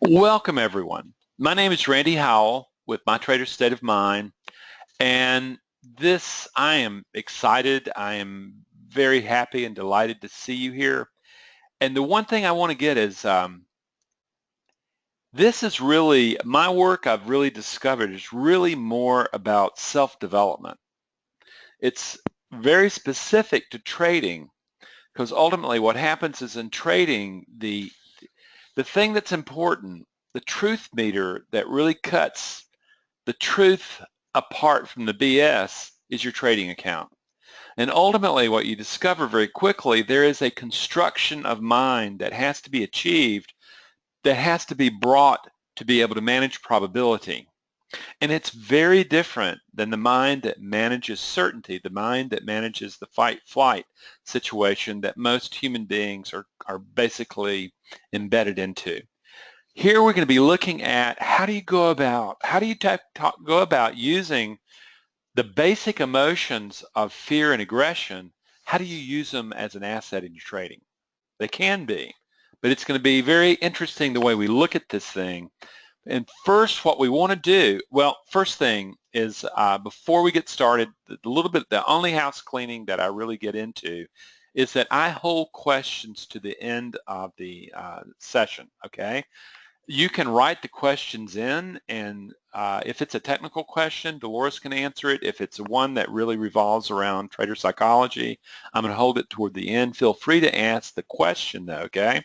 Welcome, everyone. My name is Randy Howell with My Trader's State of Mind, and I am excited. I am very happy and delighted to see you here. And the one thing I want to get is this is really my work. I've really discovered is really more about self-development. It's very specific to trading because ultimately what happens is in trading, the thing that's important, the truth meter that really cuts the truth apart from the BS is your trading account. And ultimately what you discover very quickly, there is a construction of mind that has to be achieved, that has to be brought to be able to manage probability. And it's very different than the mind that manages certainty, the mind that manages the fight-flight situation that most human beings are basically embedded into. Here we're going to be looking at how do you go about using the basic emotions of fear and aggression. How do you use them as an asset in your trading? They can be, but it's going to be very interesting the way we look at this thing. And first, what we want to do, well, first thing is before we get started, the only house cleaning that I really get into is that I hold questions to the end of the session, okay? You can write the questions in, and if it's a technical question, Dolores can answer it. If it's one that really revolves around trader psychology, I'm going to hold it toward the end. Feel free to ask the question, though, okay?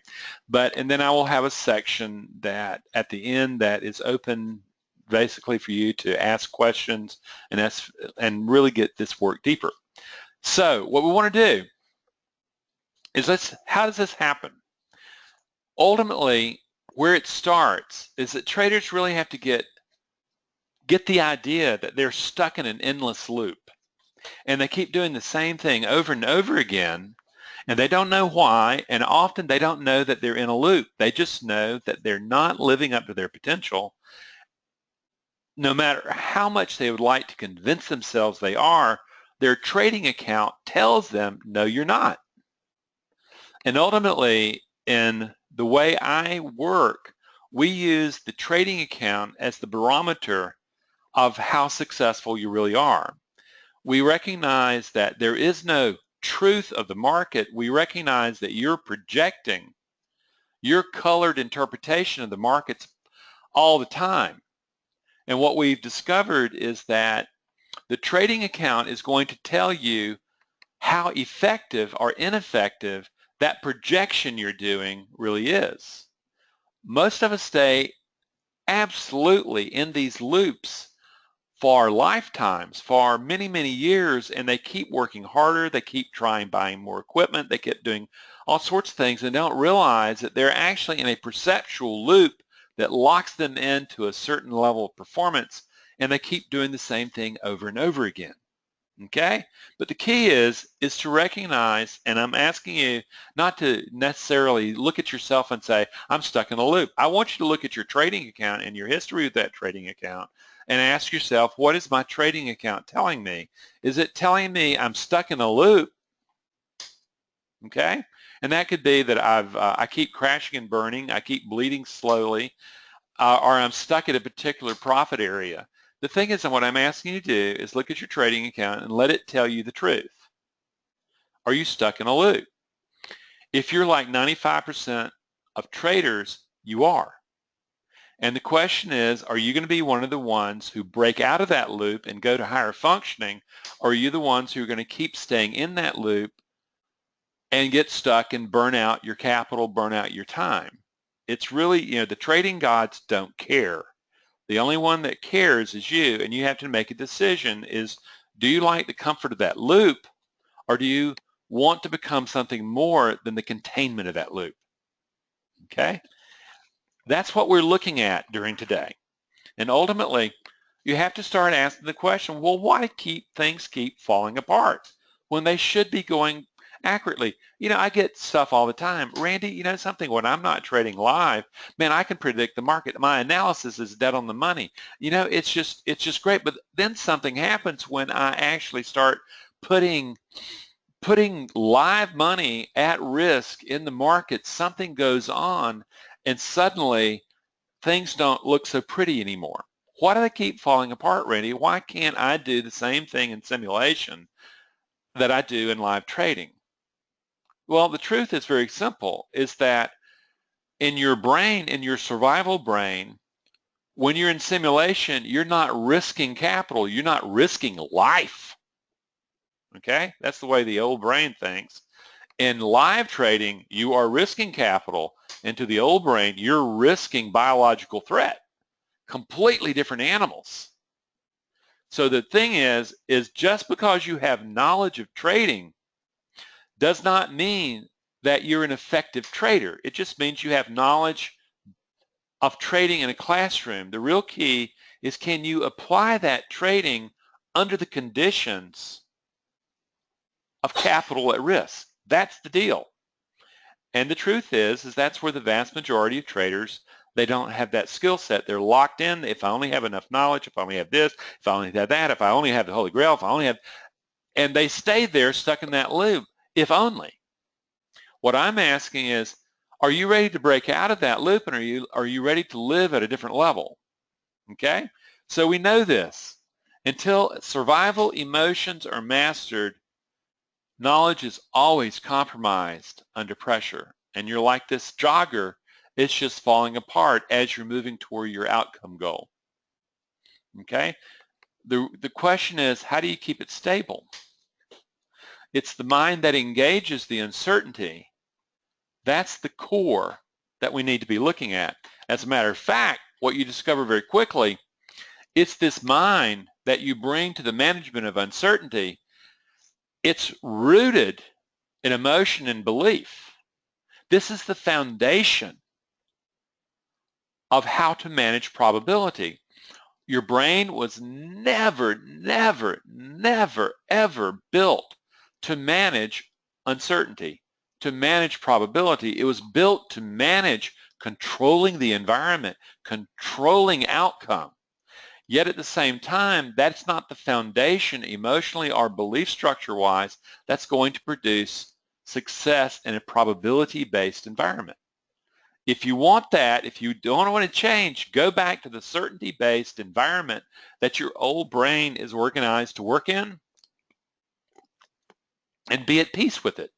And then I will have a section that at the end that is open basically for you to ask questions and really get this work deeper. So what we want to do is how does this happen? Ultimately, where it starts is that traders really have to get the idea that they're stuck in an endless loop and they keep doing the same thing over and over again, and they don't know why, and often they don't know that they're in a loop. They just know that they're not living up to their potential. No matter how much they would like to convince themselves they are, their trading account tells them, no, you're not. And ultimately, in the way I work, we use the trading account as the barometer of how successful you really are. We recognize that there is no truth of the market. We recognize that you're projecting your colored interpretation of the markets all the time. And what we've discovered is that the trading account is going to tell you how effective or ineffective that projection you're doing really is. Most of us stay absolutely in these loops for lifetimes, for many, many years, and they keep working harder, they keep trying buying more equipment, they keep doing all sorts of things and don't realize that they're actually in a perceptual loop that locks them into a certain level of performance, and they keep doing the same thing over and over again. Okay? But the key is to recognize, and I'm asking you not to necessarily look at yourself and say, I'm stuck in a loop. I want you to look at your trading account and your history with that trading account and ask yourself, what is my trading account telling me? Is it telling me I'm stuck in a loop? Okay? And that could be that I keep crashing and burning, I keep bleeding slowly, or I'm stuck at a particular profit area. The thing is, and what I'm asking you to do is look at your trading account and let it tell you the truth. Are you stuck in a loop? If you're like 95% of traders, you are. And the question is, are you going to be one of the ones who break out of that loop and go to higher functioning, or are you the ones who are going to keep staying in that loop and get stuck and burn out your capital, burn out your time? It's really, the trading gods don't care. The only one that cares is you, and you have to make a decision is, do you like the comfort of that loop, or do you want to become something more than the containment of that loop? Okay? That's what we're looking at during today. And ultimately, you have to start asking the question, well, why things keep falling apart when they should be going accurately? I get stuff all the time. Randy, something, when I'm not trading live, man, I can predict the market. My analysis is dead on the money. It's just great. But then something happens when I actually start putting live money at risk in the market. Something goes on, and suddenly things don't look so pretty anymore. Why do they keep falling apart, Randy? Why can't I do the same thing in simulation that I do in live trading? Well, the truth is very simple, is that in your brain, in your survival brain, when you're in simulation, you're not risking capital, you're not risking life. Okay? That's the way the old brain thinks. In live trading, you are risking capital, and to the old brain, you're risking biological threat. Completely different animals. So the thing is just because you have knowledge of trading does not mean that you're an effective trader. It just means you have knowledge of trading in a classroom. The real key is, can you apply that trading under the conditions of capital at risk? That's the deal. And the truth is that's where the vast majority of traders, they don't have that skill set. They're locked in. If I only have enough knowledge, if I only have this, if I only have that, if I only have the Holy Grail, if I only have, and they stay there stuck in that loop, if only. What I'm asking is, are you ready to break out of that loop, and are you ready to live at a different level? Okay? So we know this. Until survival emotions are mastered, knowledge is always compromised under pressure. And you're like this jogger, it's just falling apart as you're moving toward your outcome goal. Okay? The question is, how do you keep it stable? It's the mind that engages the uncertainty. That's the core that we need to be looking at. As a matter of fact, what you discover very quickly, it's this mind that you bring to the management of uncertainty. It's rooted in emotion and belief. This is the foundation of how to manage probability. Your brain was never, ever built to manage uncertainty, to manage probability. It was built to manage controlling the environment, controlling outcome. Yet at the same time, that's not the foundation emotionally or belief structure-wise that's going to produce success in a probability-based environment. If you want that, if you don't want to change, go back to the certainty-based environment that your old brain is organized to work in and be at peace with it.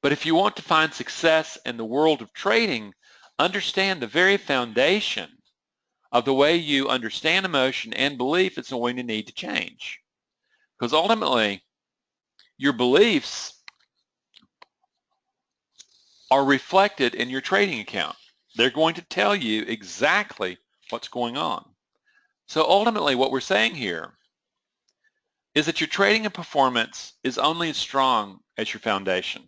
But if you want to find success in the world of trading, understand the very foundation of the way you understand emotion and belief is going to need to change. Because ultimately, your beliefs are reflected in your trading account. They're going to tell you exactly what's going on. So ultimately, what we're saying here is that your trading and performance is only as strong as your foundation.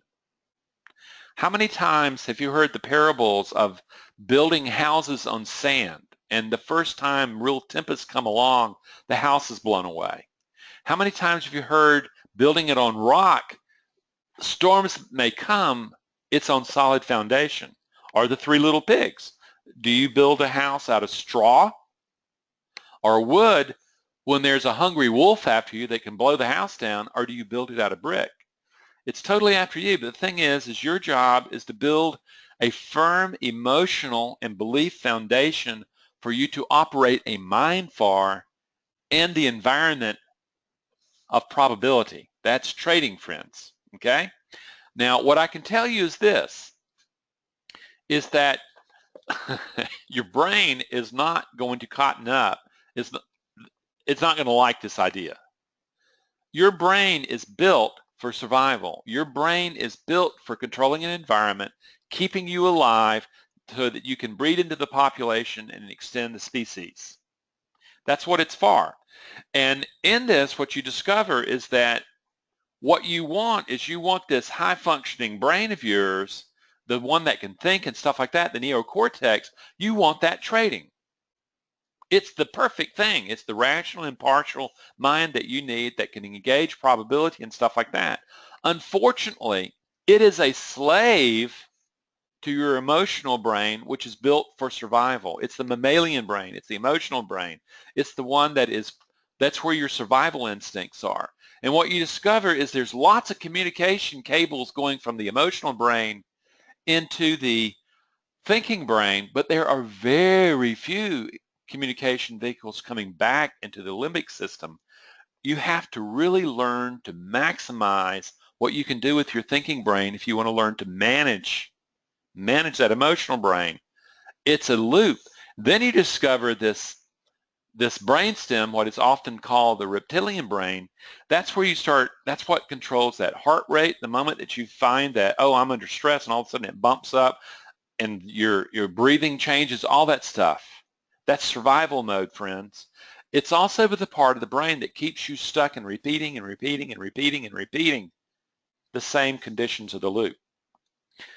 How many times have you heard the parables of building houses on sand, and the first time real tempests come along, the house is blown away? How many times have you heard building it on rock, storms may come, it's on solid foundation? Or the three little pigs. Do you build a house out of straw or wood when there's a hungry wolf after you that can blow the house down, or do you build it out of brick? It's totally after you, but the thing is your job is to build a firm emotional and belief foundation for you to operate a mind for in the environment of probability. That's trading, friends, okay? Now, what I can tell you is this, is that your brain is not going to cotton up. It's not going to like this idea. Your brain is built for survival. Your brain is built for controlling an environment, keeping you alive so that you can breed into the population and extend the species. That's what it's for. And in this, what you discover is that what you want is you want this high-functioning brain of yours, the one that can think and stuff like that, the neocortex, you want that trading. It's the perfect thing. It's the rational, impartial mind that you need that can engage probability and stuff like that. Unfortunately, it is a slave to your emotional brain, which is built for survival. It's the mammalian brain. It's the emotional brain. It's the one that's where your survival instincts are. And what you discover is there's lots of communication cables going from the emotional brain into the thinking brain, but there are very few communication vehicles coming back into the limbic system. You have to really learn to maximize what you can do with your thinking brain if you want to learn to manage that emotional brain. It's a loop. Then you discover this brainstem, what is often called the reptilian brain. That's where you start, that's what controls that heart rate. The moment that you find that, oh, I'm under stress, and all of a sudden it bumps up and your breathing changes, all that stuff. That's survival mode, friends. It's also the part of the brain that keeps you stuck in repeating and repeating and repeating and repeating the same conditions of the loop.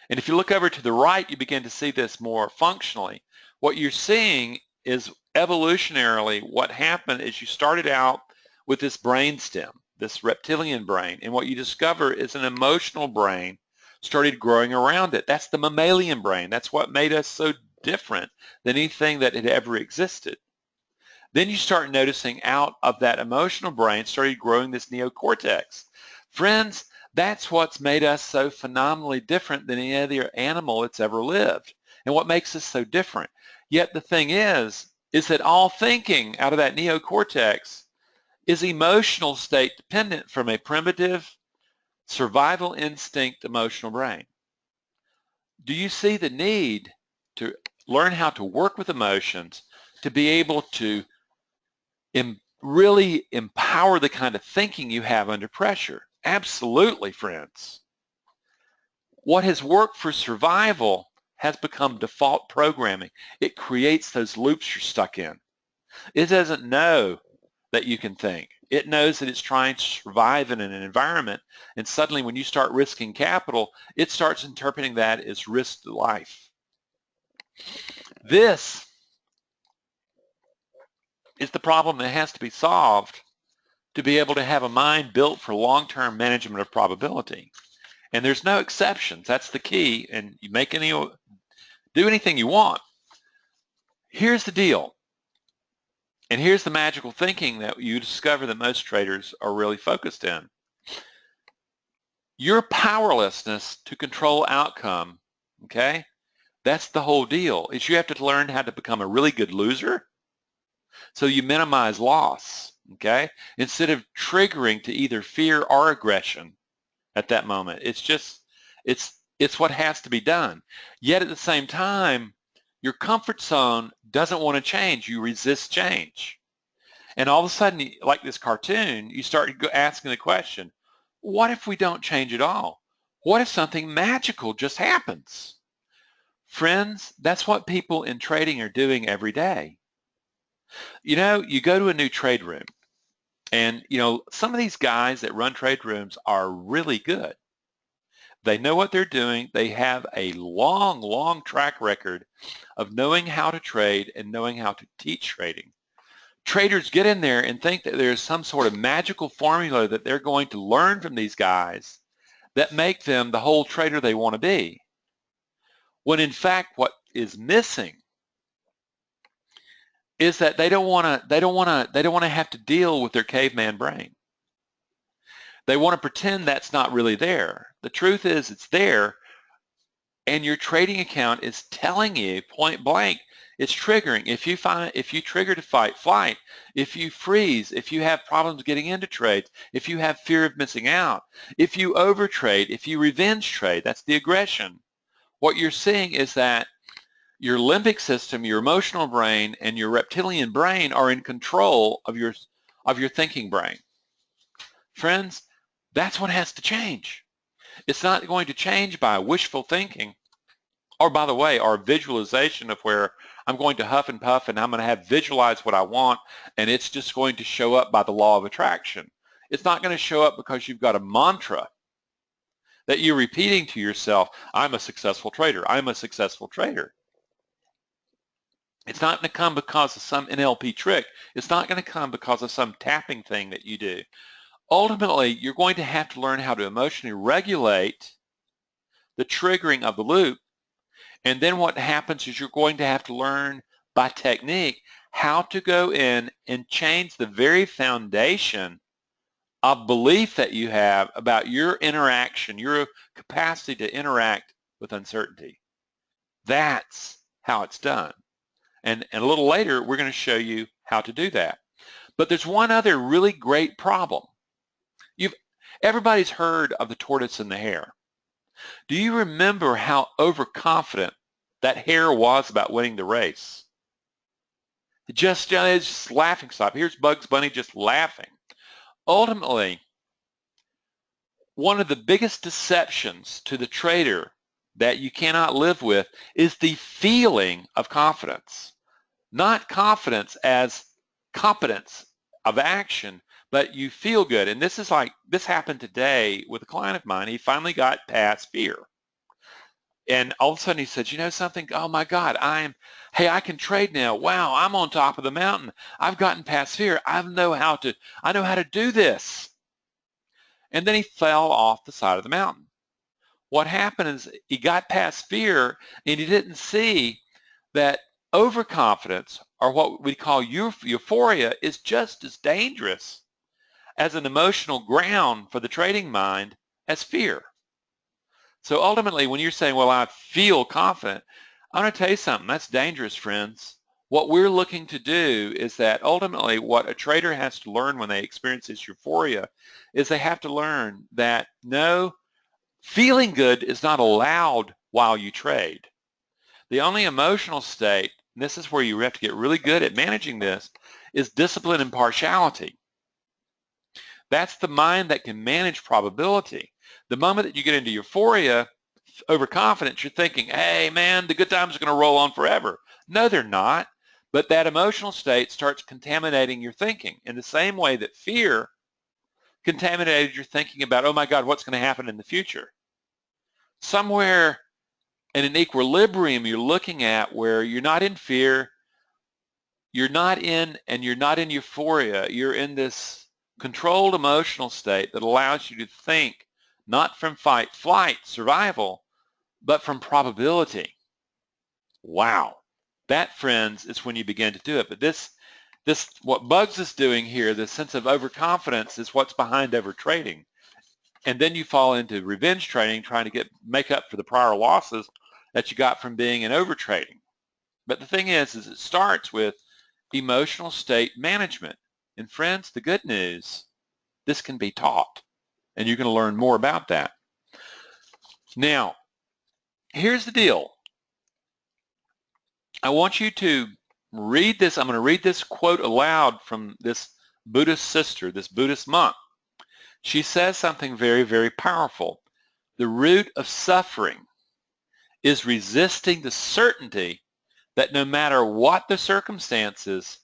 And if you look over to the right, you begin to see this more functionally. What you're seeing is evolutionarily what happened is you started out with this brainstem, this reptilian brain, and what you discover is an emotional brain started growing around it. That's the mammalian brain. That's what made us so different than anything that had ever existed. Then you start noticing out of that emotional brain started growing this neocortex. Friends, that's what's made us so phenomenally different than any other animal that's ever lived, and what makes us so different. Yet the thing is that all thinking out of that neocortex is emotional state dependent from a primitive survival instinct emotional brain. Do you see the need to learn how to work with emotions to be able to really empower the kind of thinking you have under pressure? Absolutely, friends. What has worked for survival has become default programming. It creates those loops you're stuck in. It doesn't know that you can think. It knows that it's trying to survive in an environment, and suddenly when you start risking capital, it starts interpreting that as risk to life. This is the problem that has to be solved to be able to have a mind built for long-term management of probability. And there's no exceptions. That's the key. And you do anything you want. Here's the deal. And here's the magical thinking that you discover that most traders are really focused in. Your powerlessness to control outcome, okay? That's the whole deal. Is you have to learn how to become a really good loser so you minimize loss, okay? Instead of triggering to either fear or aggression at that moment. It's what has to be done. Yet at the same time, your comfort zone doesn't want to change. You resist change. And all of a sudden, like this cartoon, you start asking the question, what if we don't change at all? What if something magical just happens? Friends, that's what people in trading are doing every day. You know, you go to a new trade room, and, you know, some of these guys that run trade rooms are really good. They know what they're doing. They have a long, long track record of knowing how to trade and knowing how to teach trading. Traders get in there and think that there's some sort of magical formula that they're going to learn from these guys that make them the whole trader they want to be. When in fact what is missing is that they don't want to have to deal with their caveman brain. They want to pretend that's not really there. The truth is it's there, and your trading account is telling you point blank, it's triggering. If you trigger to fight, flight, if you freeze, if you have problems getting into trades, if you have fear of missing out, if you overtrade, if you revenge trade, that's the aggression. What you're seeing is that your limbic system, your emotional brain, and your reptilian brain are in control of your thinking brain. Friends, that's what has to change. It's not going to change by wishful thinking, or by the way, our visualization of where I'm going to huff and puff and I'm going to visualize what I want, and it's just going to show up by the law of attraction. It's not going to show up because you've got a mantra that you're repeating to yourself, I'm a successful trader, I'm a successful trader. It's not going to come because of some NLP trick. It's not going to come because of some tapping thing that you do. Ultimately, you're going to have to learn how to emotionally regulate the triggering of the loop. And then what happens is you're going to have to learn by technique how to go in and change the very foundation of belief that you have about your interaction, your capacity to interact with uncertainty. That's how it's done. And a little later, we're going to show you how to do that. But there's one other really great problem. Everybody's heard of the tortoise and the hare. Do you remember how overconfident that hare was about winning the race? It's just laughing stock. Here's Bugs Bunny just laughing. Ultimately, one of the biggest deceptions to the trader that you cannot live with is the feeling of confidence. Not confidence as competence of action, but you feel good. And this happened today with a client of mine. He finally got past fear. And all of a sudden he said, you know something? Oh my God, hey, I can trade now. Wow, I'm on top of the mountain. I've gotten past fear. I know how to do this. And then he fell off the side of the mountain. What happened is he got past fear and he didn't see that overconfidence, or what we call euphoria, is just as dangerous as an emotional ground for the trading mind as fear. So ultimately, when you're saying, well, I feel confident, I'm going to tell you something. That's dangerous, friends. What we're looking to do is that ultimately what a trader has to learn when they experience this euphoria is they have to learn that no, feeling good is not allowed while you trade. The only emotional state, and this is where you have to get really good at managing this, is discipline and partiality. That's the mind that can manage probability. The moment that you get into euphoria, overconfidence, you're thinking, hey man, the good times are going to roll on forever. No, they're not. But that emotional state starts contaminating your thinking in the same way that fear contaminated your thinking about, oh my God, what's going to happen in the future. Somewhere in an equilibrium you're looking at where you're not in fear, you're not in euphoria, you're in this controlled emotional state that allows you to think not from fight, flight, survival, but from probability. Wow. That, friends, is when you begin to do it. But this what Bugs is doing here, this sense of overconfidence, is what's behind overtrading. And then you fall into revenge trading, trying to make up for the prior losses that you got from being in overtrading. But the thing is it starts with emotional state management. And friends, the good news, this can be taught, and you're going to learn more about that. Now, here's the deal. I want you to read this. I'm going to read this quote aloud from this Buddhist sister, this Buddhist monk. She says something very, very powerful. The root of suffering is resisting the certainty that no matter what the circumstances,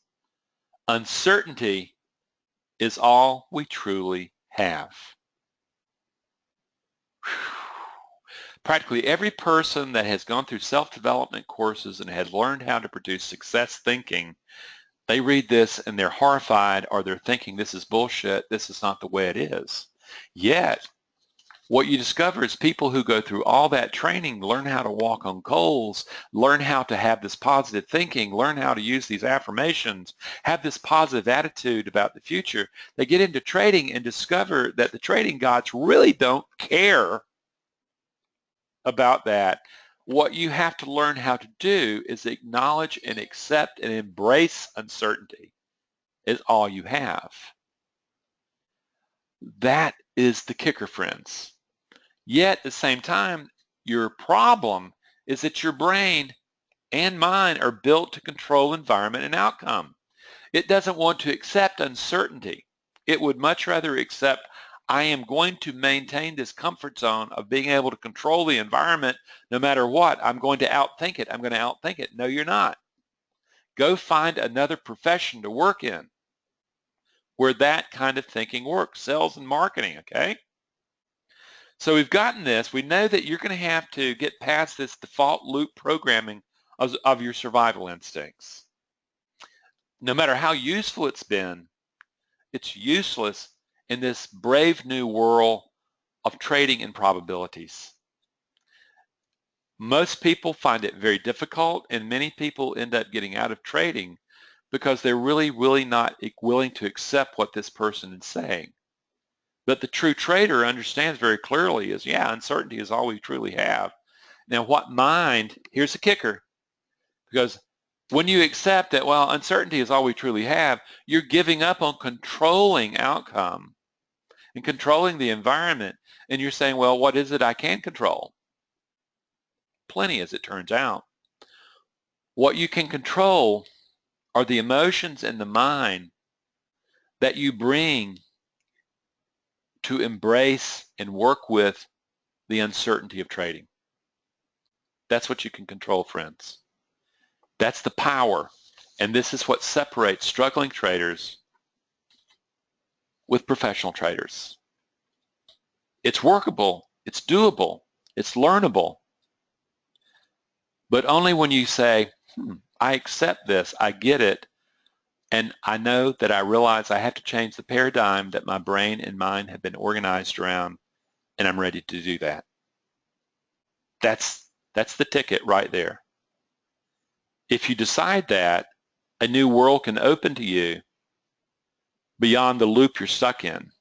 uncertainty is all we truly have. Practically every person that has gone through self-development courses and has learned how to produce success thinking, they read this and they're horrified, or they're thinking this is bullshit, this is not the way it is. Yet, what you discover is people who go through all that training, learn how to walk on coals, learn how to have this positive thinking, learn how to use these affirmations, have this positive attitude about the future. They get into trading and discover that the trading gods really don't care about that. What you have to learn how to do is acknowledge and accept and embrace uncertainty is all you have. That is the kicker, friends. Yet at the same time, your problem is that your brain and mind are built to control environment and outcome. It doesn't want to accept uncertainty. It would much rather accept, I am going to maintain this comfort zone of being able to control the environment no matter what. I'm going to outthink it. I'm going to outthink it. No, you're not. Go find another profession to work in where that kind of thinking works. Sales and marketing, okay? So we've gotten this. We know that you're going to have to get past this default loop programming of your survival instincts. No matter how useful it's been, it's useless in this brave new world of trading and probabilities. Most people find it very difficult, and many people end up getting out of trading because they're really, really not willing to accept what this person is saying. But the true trader understands very clearly is, yeah, uncertainty is all we truly have. Now what mind, here's the kicker, because when you accept that, well, uncertainty is all we truly have, you're giving up on controlling outcome and controlling the environment, and you're saying, well, what is it I can control? Plenty, as it turns out. What you can control are the emotions and the mind that you bring to embrace and work with the uncertainty of trading. That's what you can control, friends. That's the power. And this is what separates struggling traders with professional traders. It's workable, it's doable, it's learnable, but only when you say, I accept this, I get it, and I know that I realize I have to change the paradigm that my brain and mind have been organized around, and I'm ready to do that. That's the ticket right there. If you decide that, a new world can open to you beyond the loop you're stuck in.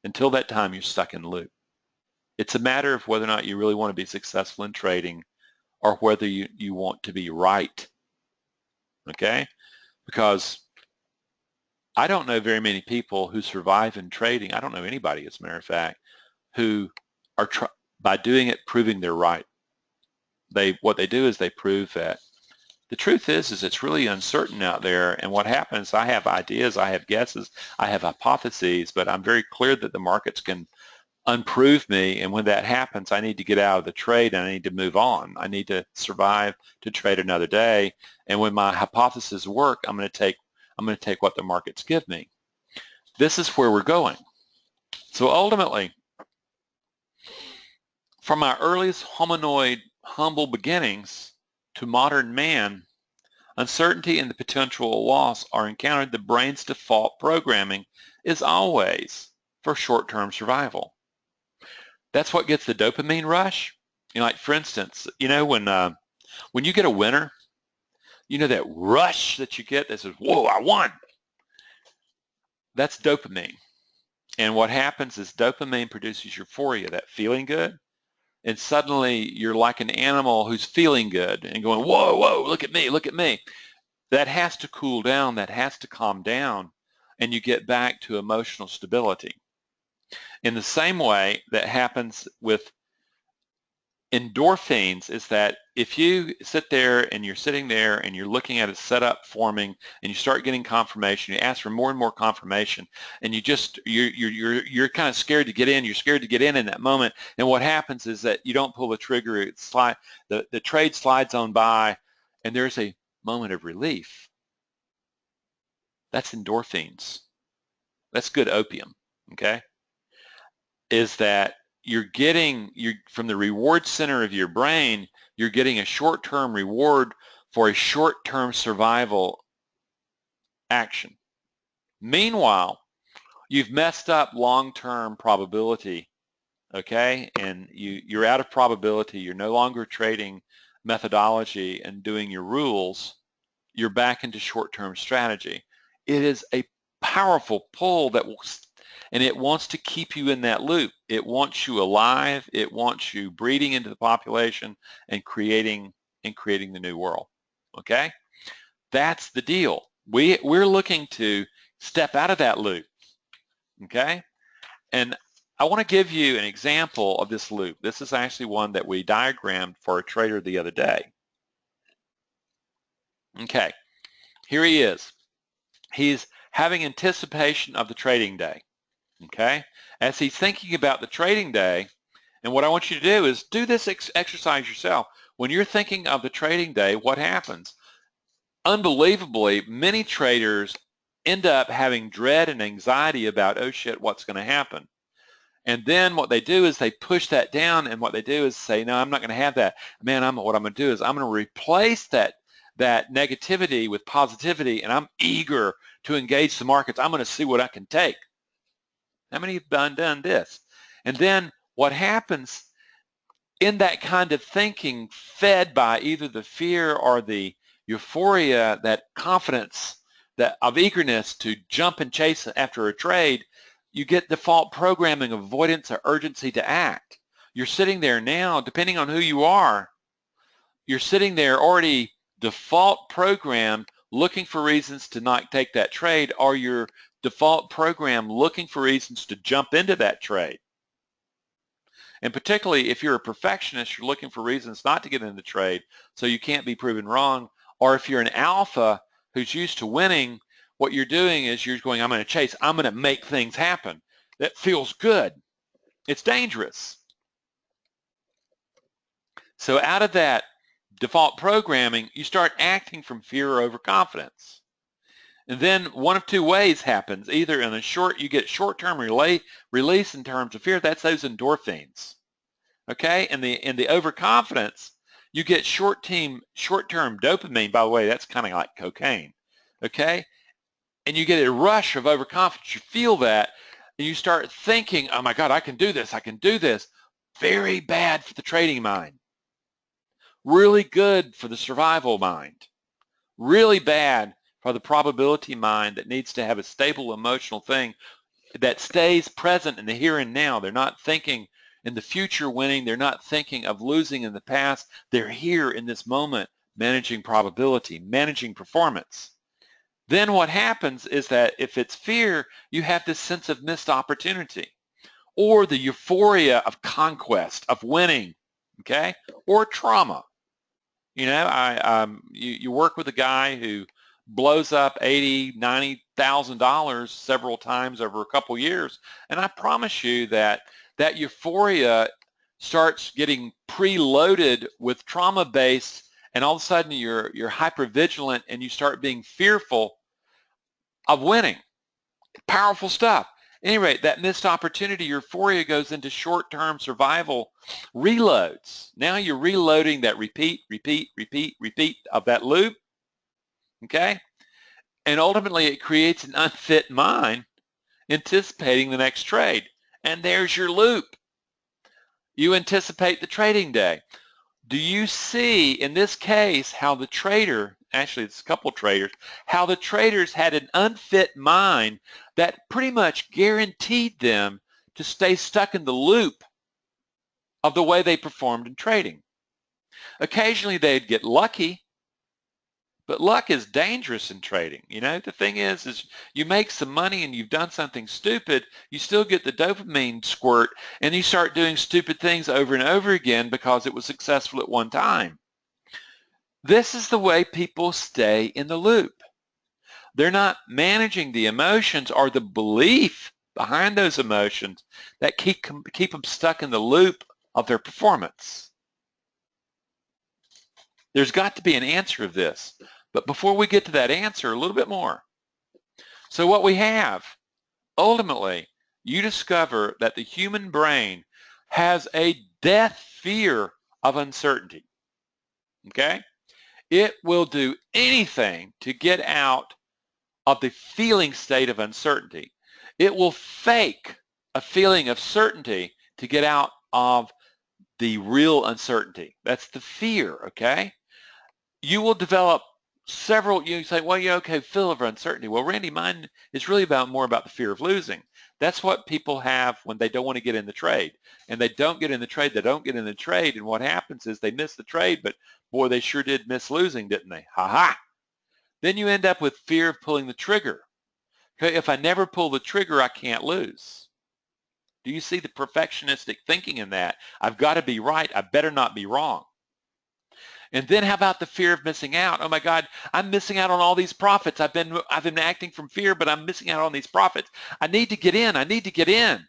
Until that time, you're stuck in the loop. It's a matter of whether or not you really want to be successful in trading or whether you want to be right, okay? Because I don't know very many people who survive in trading. I don't know anybody, as a matter of fact, who are, by doing it, proving they're right. What they do is they prove that the truth is it's really uncertain out there, and what happens, I have ideas, I have guesses, I have hypotheses, but I'm very clear that the markets can unprove me, and when that happens, I need to get out of the trade and I need to move on. I need to survive to trade another day, and when my hypotheses work, I'm going to take what the markets give me. This is where we're going. So ultimately, from our earliest hominoid humble beginnings to modern man, uncertainty and the potential loss are encountered. The brain's default programming is always for short-term survival. That's what gets the dopamine rush. Like for instance, when you get a winner, that rush that you get that says, whoa, I won. That's dopamine. And what happens is dopamine produces euphoria, that feeling good. And suddenly you're like an animal who's feeling good and going, whoa, whoa, look at me, look at me. That has to cool down, that has to calm down, and you get back to emotional stability. In the same way that happens with endorphins is that if you sit there and you're sitting there and you're looking at a setup forming and you start getting confirmation, you ask for more and more confirmation, and you're kind of scared to get in. You're scared to get in that moment, and what happens is that you don't pull the trigger. The trade slides on by, and there's a moment of relief. That's endorphins. That's good opium. Okay, is that you're from the reward center of your brain, you're getting a short-term reward for a short-term survival action. Meanwhile, you've messed up long-term probability, okay? And you're out of probability. You're no longer trading methodology and doing your rules. You're back into short-term strategy. It is a powerful pull and it wants to keep you in that loop. It wants you alive. It wants you breeding into the population and creating the new world. Okay? That's the deal. We're looking to step out of that loop. Okay? And I want to give you an example of this loop. This is actually one that we diagrammed for a trader the other day. Okay. Here he is. He's having anticipation of the trading day. Okay, as he's thinking about the trading day, and what I want you to do is do this exercise yourself. When you're thinking of the trading day, what happens? Unbelievably, many traders end up having dread and anxiety about, oh shit, what's going to happen? And then what they do is they push that down, and what they do is say, no, I'm not going to have that. Man, what I'm going to do is I'm going to replace that negativity with positivity, and I'm eager to engage the markets. I'm going to see what I can take. How many have done this? And then what happens in that kind of thinking, fed by either the fear or the euphoria, that confidence, that of eagerness to jump and chase after a trade, you get default programming of avoidance or urgency to act. you're sitting there now, depending on who you are, you're sitting there already default programmed, looking for reasons to not take that trade, or your default program looking for reasons to jump into that trade. And particularly if you're a perfectionist, you're looking for reasons not to get in the trade so you can't be proven wrong. Or if you're an alpha who's used to winning, what you're doing is you're going, I'm going to chase, I'm going to make things happen. That feels good. It's dangerous. So out of that default programming, you start acting from fear or overconfidence. And then one of two ways happens. Either in you get short-term release in terms of fear. That's those endorphins. Okay, in the overconfidence, you get short-term dopamine. By the way, that's kind of like cocaine. Okay, and you get a rush of overconfidence. You feel that, and you start thinking, "Oh my God, I can do this! I can do this!" Very bad for the trading mind. Really good for the survival mind. Really bad for the probability mind that needs to have a stable emotional thing that stays present in the here and now. They're not thinking in the future winning. They're not thinking of losing in the past. They're here in this moment, managing probability, managing performance. Then what happens is that if it's fear, you have this sense of missed opportunity or the euphoria of conquest, of winning, okay, or trauma. You know, you work with a guy who blows up $80,000, $90,000 several times over a couple years, and I promise you that that euphoria starts getting preloaded with trauma-based, and all of a sudden you're hypervigilant and you start being fearful of winning. Powerful stuff. At any rate, that missed opportunity, euphoria goes into short-term survival reloads. Now you're reloading that repeat of that loop, okay? And ultimately it creates an unfit mind anticipating the next trade. And there's your loop. You anticipate the trading day. Do you see in this case how the trader, actually it's a couple traders, how the traders had an unfit mind that pretty much guaranteed them to stay stuck in the loop of the way they performed in trading? Occasionally they'd get lucky, but luck is dangerous in trading. You know, the thing is you make some money and you've done something stupid, you still get the dopamine squirt and you start doing stupid things over and over again because it was successful at one time. This is the way people stay in the loop. They're not managing the emotions or the belief behind those emotions that keep them stuck in the loop of their performance. There's got to be an answer of this. But before we get to that answer, a little bit more. So what we have, ultimately, you discover that the human brain has a death fear of uncertainty. Okay? It will do anything to get out of the feeling state of uncertainty. It will fake a feeling of certainty to get out of the real uncertainty. That's the fear, okay? You will develop several, you say, well, yeah, okay, fear of uncertainty. Well, Randy, mine is really more about the fear of losing. That's what people have when they don't want to get in the trade. And they don't get in the trade, and what happens is they miss the trade, but boy, they sure did miss losing, didn't they? Ha-ha! Then you end up with fear of pulling the trigger. Okay, if I never pull the trigger, I can't lose. Do you see the perfectionistic thinking in that? I've got to be right. I better not be wrong. And then how about the fear of missing out? Oh my God, I'm missing out on all these profits. I've been acting from fear, but I'm missing out on these profits. I need to get in. I need to get in.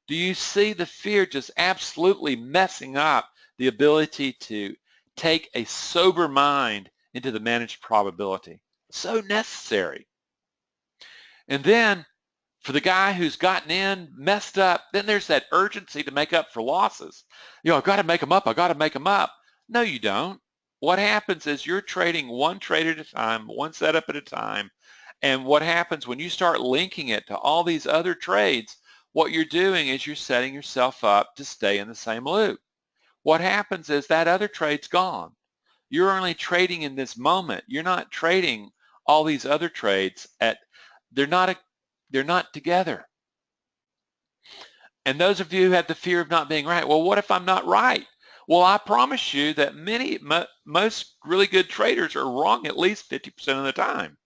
Do you see the fear just absolutely messing up the ability to take a sober mind into the managed probability? So necessary. And then for the guy who's gotten in, messed up, then there's that urgency to make up for losses. You know, I've got to make them up. I've got to make them up. No, you don't. What happens is you're trading one trade at a time, one setup at a time. And what happens when you start linking it to all these other trades, what you're doing is you're setting yourself up to stay in the same loop. What happens is that other trade's gone. You're only trading in this moment. You're not trading all these other trades they're not together. And those of you who have the fear of not being right, well, what if I'm not right? Well, I promise you that most really good traders are wrong at least 50% of the time.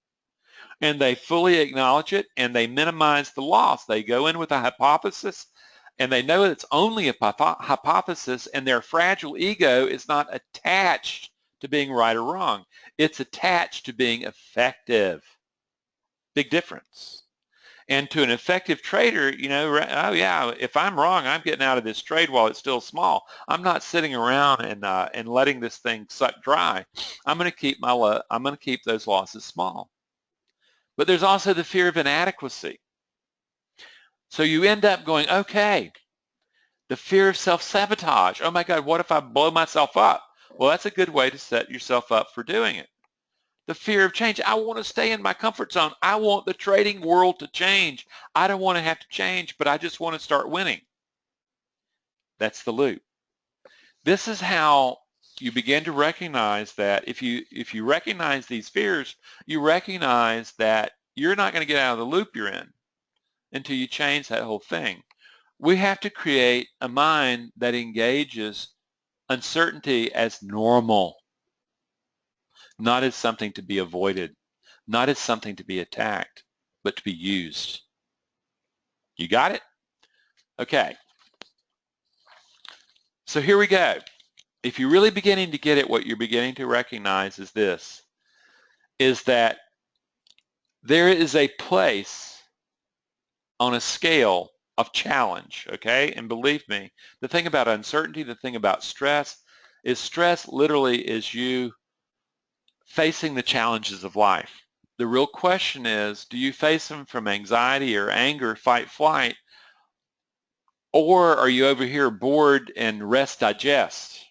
And they fully acknowledge it and they minimize the loss. They go in with a hypothesis and they know it's only a hypothesis, and their fragile ego is not attached to being right or wrong. It's attached to being effective. Big difference. And to an effective trader, oh yeah, if I'm wrong, I'm getting out of this trade while it's still small. I'm not sitting around and letting this thing suck dry. I'm going to keep those losses small. But there's also the fear of inadequacy. So you end up going, okay, the fear of self-sabotage. Oh my God, what if I blow myself up? Well, that's a good way to set yourself up for doing it. The fear of change. I want to stay in my comfort zone. I want the trading world to change. I don't want to have to change, but I just want to start winning. That's the loop. This is how you begin to recognize that if you recognize these fears, you recognize that you're not going to get out of the loop you're in until you change that whole thing. We have to create a mind that engages uncertainty as normal, not as something to be avoided, not as something to be attacked, but to be used. You got it? Okay. So here we go. If you're really beginning to get it, what you're beginning to recognize is this, is that there is a place on a scale of challenge, okay? And believe me, the thing about uncertainty, the thing about stress literally is you facing the challenges of life. The real question is, do you face them from anxiety or anger, fight, flight, or are you over here bored and rest, digest?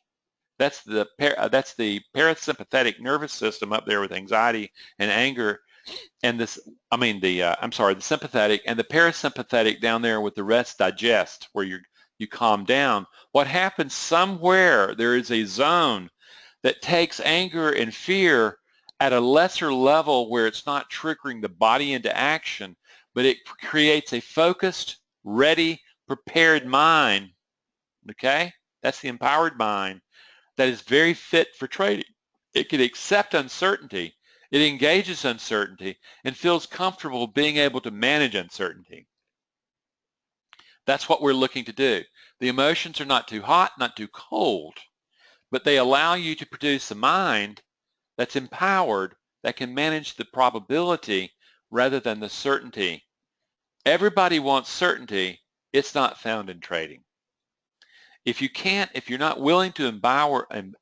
That's the parasympathetic nervous system up there with anxiety and anger, and the sympathetic, and the parasympathetic down there with the rest, digest, where you calm down. What happens somewhere, there is a zone that takes anger and fear at a lesser level where it's not triggering the body into action, but it creates a focused, ready, prepared mind, okay? That's the empowered mind that is very fit for trading. It can accept uncertainty, it engages uncertainty, and feels comfortable being able to manage uncertainty. That's what we're looking to do. The emotions are not too hot, not too cold, but they allow you to produce a mind that's empowered, that can manage the probability rather than the certainty. Everybody wants certainty. It's not found in trading. If you're not willing to empower and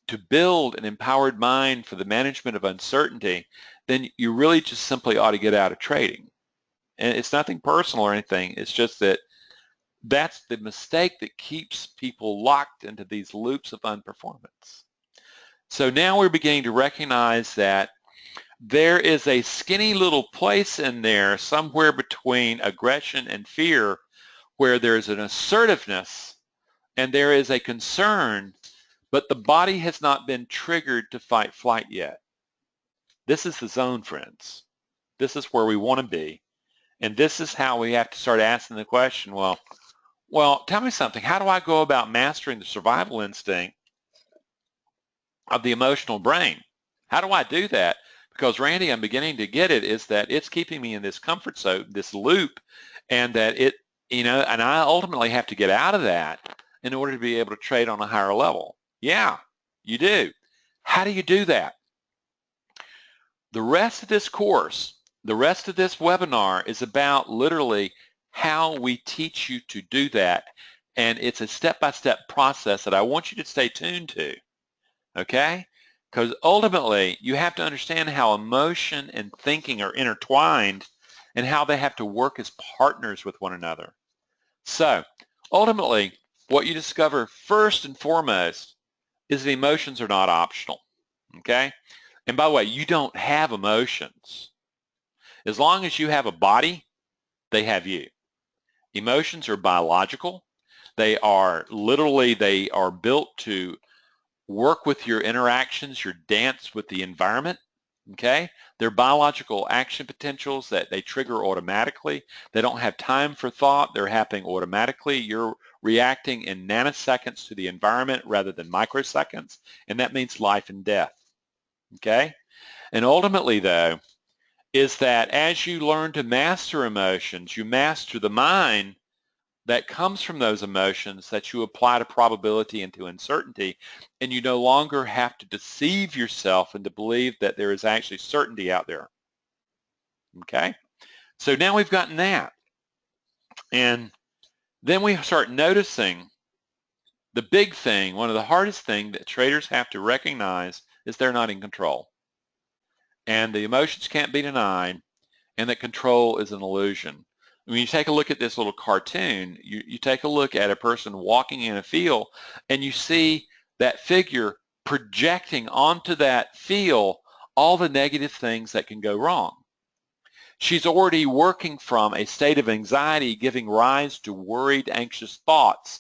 to build an empowered mind for the management of uncertainty, then you really just simply ought to get out of trading. And it's nothing personal or anything. It's just that that's the mistake that keeps people locked into these loops of unperformance. So now we're beginning to recognize that there is a skinny little place in there somewhere between aggression and fear where there's an assertiveness and there is a concern, but the body has not been triggered to fight flight yet. This is the zone, friends. This is where we want to be. And this is how we have to start asking the question, well, tell me something. How do I go about mastering the survival instinct of the emotional brain? How do I do that? Because, Randy, I'm beginning to get it, is that it's keeping me in this comfort zone, this loop, and that and I ultimately have to get out of that in order to be able to trade on a higher level. Yeah, you do. How do you do that? The rest of this course, the rest of this webinar is about literally how we teach you to do that. And it's a step-by-step process that I want you to stay tuned to, okay? Because ultimately, you have to understand how emotion and thinking are intertwined and how they have to work as partners with one another. So, ultimately, what you discover first and foremost is that emotions are not optional, okay? And by the way, you don't have emotions. As long as you have a body, they have you. Emotions are biological. They are built to work with your interactions, your dance with the environment, Okay? They're biological action potentials that they trigger automatically. They don't have time for thought. They're happening automatically. You're reacting in nanoseconds to the environment rather than microseconds, and that means life and death. Okay? And ultimately, though, is that as you learn to master emotions, you master the mind that comes from those emotions that you apply to probability and to uncertainty, and you no longer have to deceive yourself and to believe that there is actually certainty out there. Okay? So now we've gotten that. And then we start noticing the big thing, one of the hardest things that traders have to recognize is they're not in control. And the emotions can't be denied, and that control is an illusion. When you take a look at this little cartoon, you take a look at a person walking in a field, and you see that figure projecting onto that field all the negative things that can go wrong. She's already working from a state of anxiety, giving rise to worried, anxious thoughts.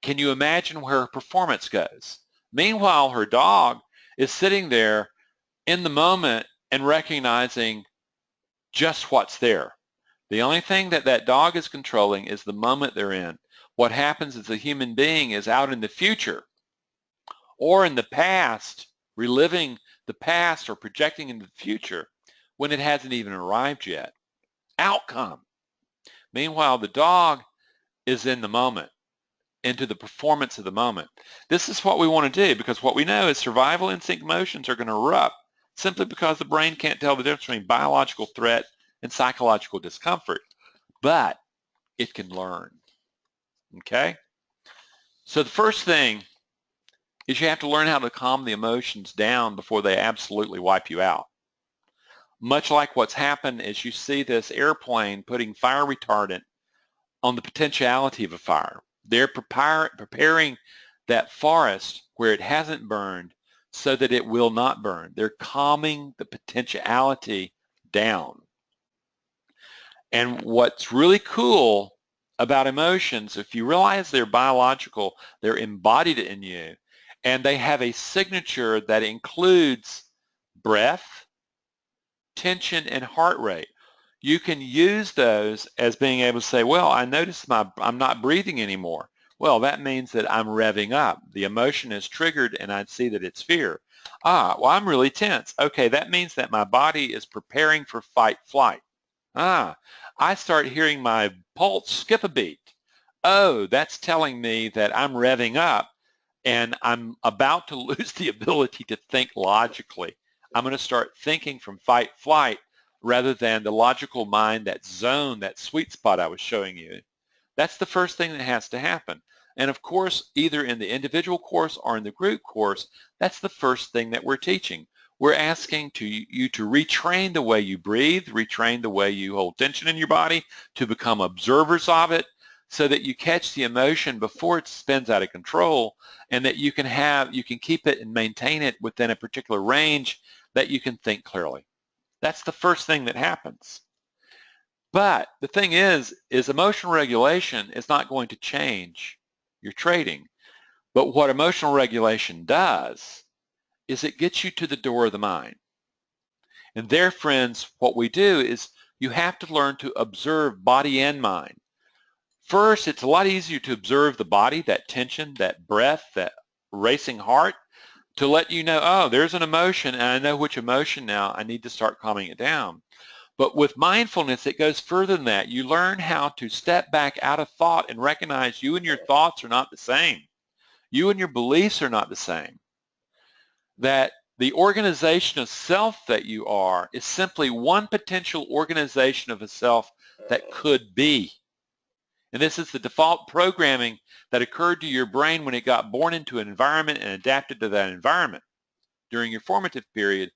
Can you imagine where her performance goes? Meanwhile, her dog is sitting there in the moment and recognizing just what's there. The only thing that that dog is controlling is the moment they're in. What happens as a human being is out in the future or in the past, reliving the past or projecting into the future when it hasn't even arrived yet. Outcome. Meanwhile, the dog is in the moment, into the performance of the moment. This is what we want to do because what we know is survival instinct emotions are going to erupt simply because the brain can't tell the difference between biological threat and psychological discomfort, but it can learn. Okay? So the first thing is you have to learn how to calm the emotions down before they absolutely wipe you out. Much like what's happened is you see this airplane putting fire retardant on the potentiality of a fire. They're preparing that forest where it hasn't burned so that it will not burn. They're calming the potentiality down. And what's really cool about emotions, if you realize they're biological, they're embodied in you, and they have a signature that includes breath, tension, and heart rate. You can use those as being able to say, well, I notice I'm not breathing anymore. Well, that means that I'm revving up. The emotion is triggered and I see that it's fear. Well, I'm really tense. Okay, that means that my body is preparing for fight flight. I start hearing my pulse skip a beat. Oh, that's telling me that I'm revving up and I'm about to lose the ability to think logically. I'm going to start thinking from fight flight rather than the logical mind, that zone, that sweet spot I was showing you. That's the first thing that has to happen. And of course, either in the individual course or in the group course, that's the first thing that we're teaching. We're asking you to retrain the way you breathe, retrain the way you hold tension in your body, to become observers of it so that you catch the emotion before it spins out of control and that you can keep it and maintain it within a particular range that you can think clearly. That's the first thing that happens. But the thing is emotional regulation is not going to change your trading. But what emotional regulation does is it gets you to the door of the mind. And there, friends, what we do is you have to learn to observe body and mind. First, it's a lot easier to observe the body, that tension, that breath, that racing heart, to let you know, oh, there's an emotion, and I know which emotion now I need to start calming it down. But with mindfulness, it goes further than that. You learn how to step back out of thought and recognize you and your thoughts are not the same. You and your beliefs are not the same. That the organization of self that you are is simply one potential organization of a self that could be. And this is the default programming that occurred to your brain when it got born into an environment and adapted to that environment during your formative period.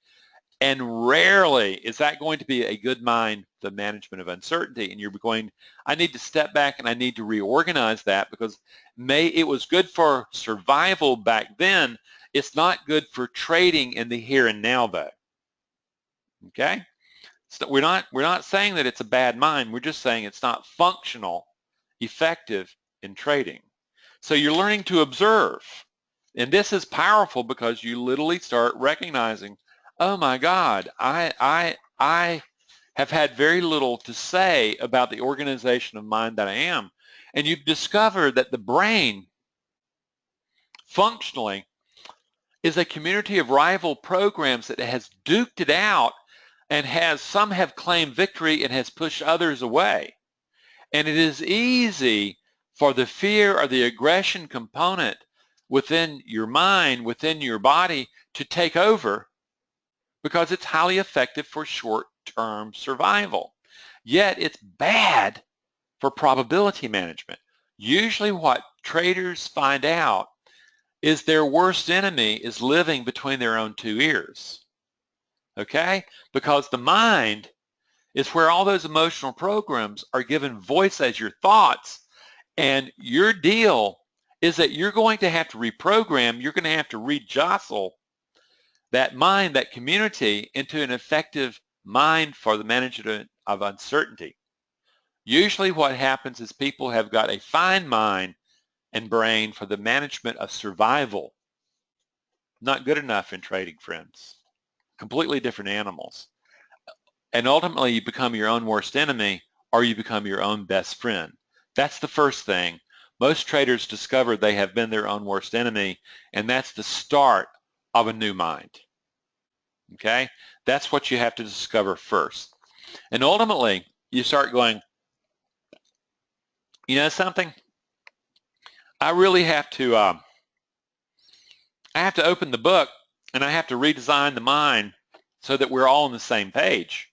And rarely is that going to be a good mind, the management of uncertainty. And you're going, I need to step back and I need to reorganize that because it was good for survival back then. It's not good for trading in the here and now, though. Okay? So we're not saying that it's a bad mind. We're just saying it's not functional, effective in trading. So you're learning to observe. And this is powerful because you literally start recognizing, oh my God, I have had very little to say about the organization of mind that I am. And you've discovered that the brain, functionally, is a community of rival programs that has duked it out and some have claimed victory and has pushed others away. And it is easy for the fear or the aggression component within your mind, within your body, to take over because it's highly effective for short-term survival. Yet it's bad for probability management. Usually what traders find out is their worst enemy is living between their own two ears. Okay? Because the mind is where all those emotional programs are given voice as your thoughts, and your deal is that you're going to have to reprogram, you're going to have to rejostle that mind, that community, into an effective mind for the management of uncertainty. Usually what happens is people have got a fine mind and brain for the management of survival. Not good enough in trading, friends. Completely different animals. And ultimately you become your own worst enemy or you become your own best friend. That's the first thing. Most traders discover they have been their own worst enemy, and that's the start of a new mind. Okay? That's what you have to discover first. And ultimately, you start going, you know something? I really have to, I have to open the book and I have to redesign the mind so that we're all on the same page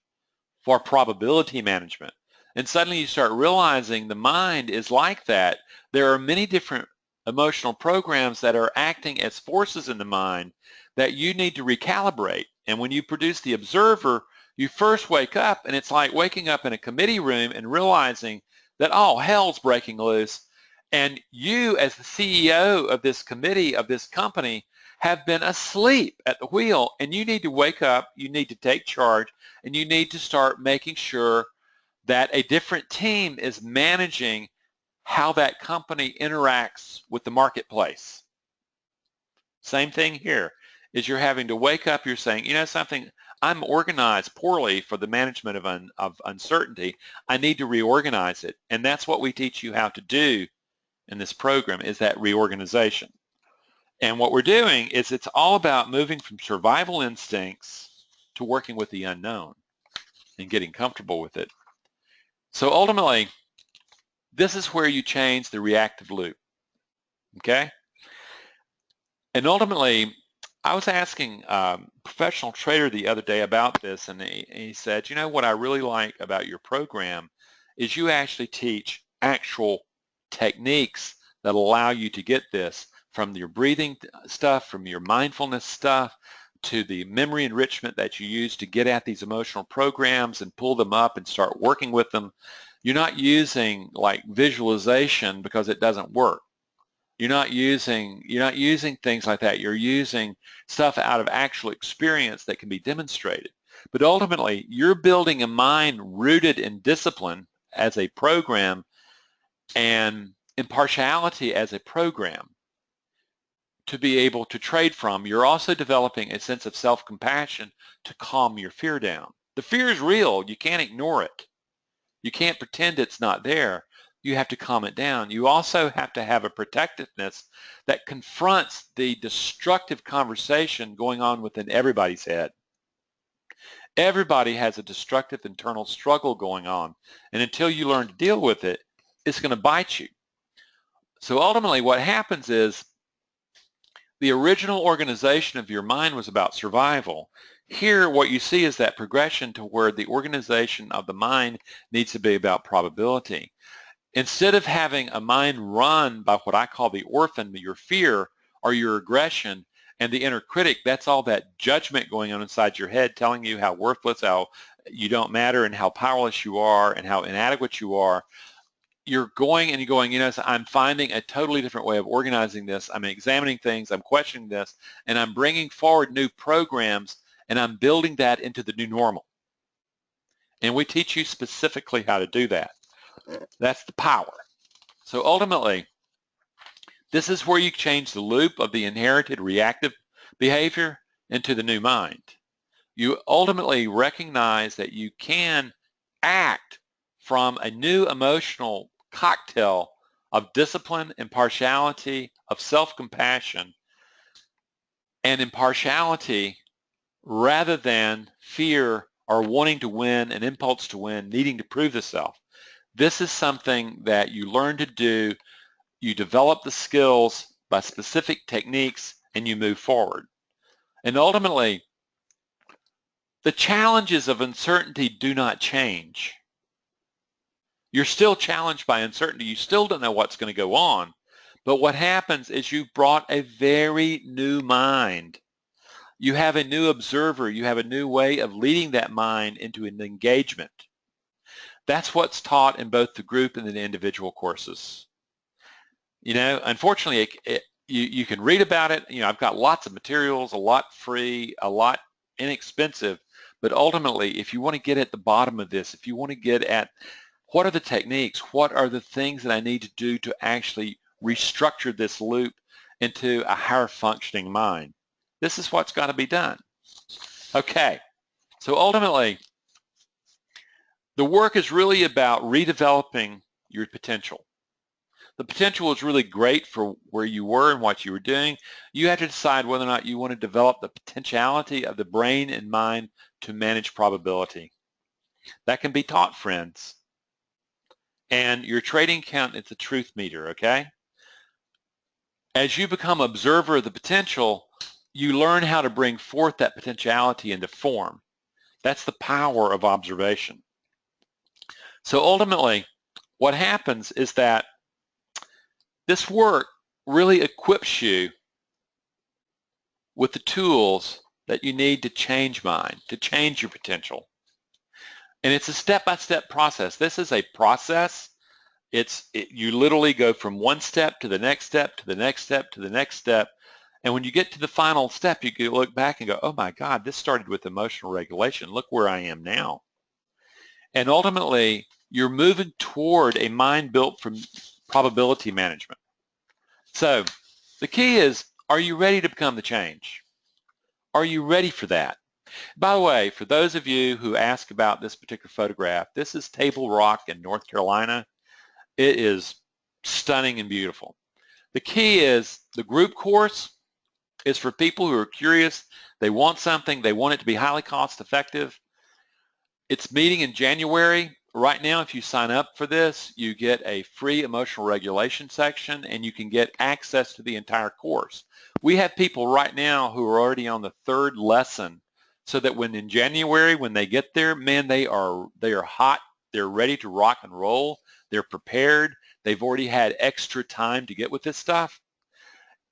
for probability management. And suddenly you start realizing the mind is like that. There are many different emotional programs that are acting as forces in the mind that you need to recalibrate. And when you produce the observer, you first wake up, and it's like waking up in a committee room and realizing that all hell's breaking loose. And you, as the CEO of this committee, of this company, have been asleep at the wheel, and you need to wake up, you need to take charge, and you need to start making sure that a different team is managing how that company interacts with the marketplace. Same thing here, is you're having to wake up, you're saying, you know something, I'm organized poorly for the management of uncertainty. I need to reorganize it. And that's what we teach you how to do in this program, is that reorganization. And what we're doing is it's all about moving from survival instincts to working with the unknown and getting comfortable with it. So ultimately, this is where you change the reactive loop, okay? And ultimately, I was asking a professional trader the other day about this, and he said, you know what I really like about your program is you actually teach actual techniques that allow you to get this, from your breathing stuff, from your mindfulness stuff, to the memory enrichment that you use to get at these emotional programs and pull them up and start working with them. You're not using like visualization because it doesn't work. You're not using things like that. You're using stuff out of actual experience that can be demonstrated. But ultimately, you're building a mind rooted in discipline as a program and impartiality as a program to be able to trade from. You're also developing a sense of self-compassion to calm your fear down. The fear is real. You can't ignore it. You can't pretend it's not there. You have to calm it down. You also have to have a protectiveness that confronts the destructive conversation going on within everybody's head. Everybody has a destructive internal struggle going on, and until you learn to deal with it, it's going to bite you. So ultimately what happens is the original organization of your mind was about survival. Here, what you see is that progression to where the organization of the mind needs to be about probability. Instead of having a mind run by what I call the orphan, your fear or your aggression, and the inner critic, that's all that judgment going on inside your head telling you how worthless, how you don't matter, and how powerless you are, and how inadequate you are. You're going and you're going, you know, so I'm finding a totally different way of organizing this. I'm examining things, I'm questioning this, and I'm bringing forward new programs, and I'm building that into the new normal. And we teach you specifically how to do that. That's the power. So ultimately, this is where you change the loop of the inherited reactive behavior into the new mind. You ultimately recognize that you can act from a new emotional cocktail of discipline, impartiality, of self-compassion, and impartiality rather than fear or wanting to win, an impulse to win, needing to prove the self. This is something that you learn to do. You develop the skills by specific techniques and you move forward. And ultimately, the challenges of uncertainty do not change. You're still challenged by uncertainty. You still don't know what's going to go on. But what happens is you've brought a very new mind. You have a new observer. You have a new way of leading that mind into an engagement. That's what's taught in both the group and the individual courses. You know, unfortunately, you can read about it. You know, I've got lots of materials, a lot free, a lot inexpensive. But ultimately, if you want to get at the bottom of this, if you want to get at what are the techniques, what are the things that I need to do to actually restructure this loop into a higher functioning mind, this is what's got to be done. Okay, so ultimately, the work is really about redeveloping your potential. The potential is really great for where you were and what you were doing. You have to decide whether or not you want to develop the potentiality of the brain and mind to manage probability. That can be taught, friends. And your trading account is the truth meter, okay? As you become observer of the potential, you learn how to bring forth that potentiality into form. That's the power of observation. So ultimately, what happens is that this work really equips you with the tools that you need to change mind, to change your potential. And it's a step-by-step process. This is a process. You literally go from one step to the next step, to the next step, to the next step. And when you get to the final step, you can look back and go, oh my God, this started with emotional regulation. Look where I am now. And ultimately, you're moving toward a mind built from probability management. So the key is, are you ready to become the change? Are you ready for that? By the way, for those of you who ask about this particular photograph, this is Table Rock in North Carolina. It is stunning and beautiful. The key is the group course is for people who are curious. They want something. They want it to be highly cost effective. It's meeting in January. Right now, if you sign up for this, you get a free emotional regulation section and you can get access to the entire course. We have people right now who are already on the third lesson so that when in January, when they get there, man, they are hot. They're ready to rock and roll. They're prepared. They've already had extra time to get with this stuff.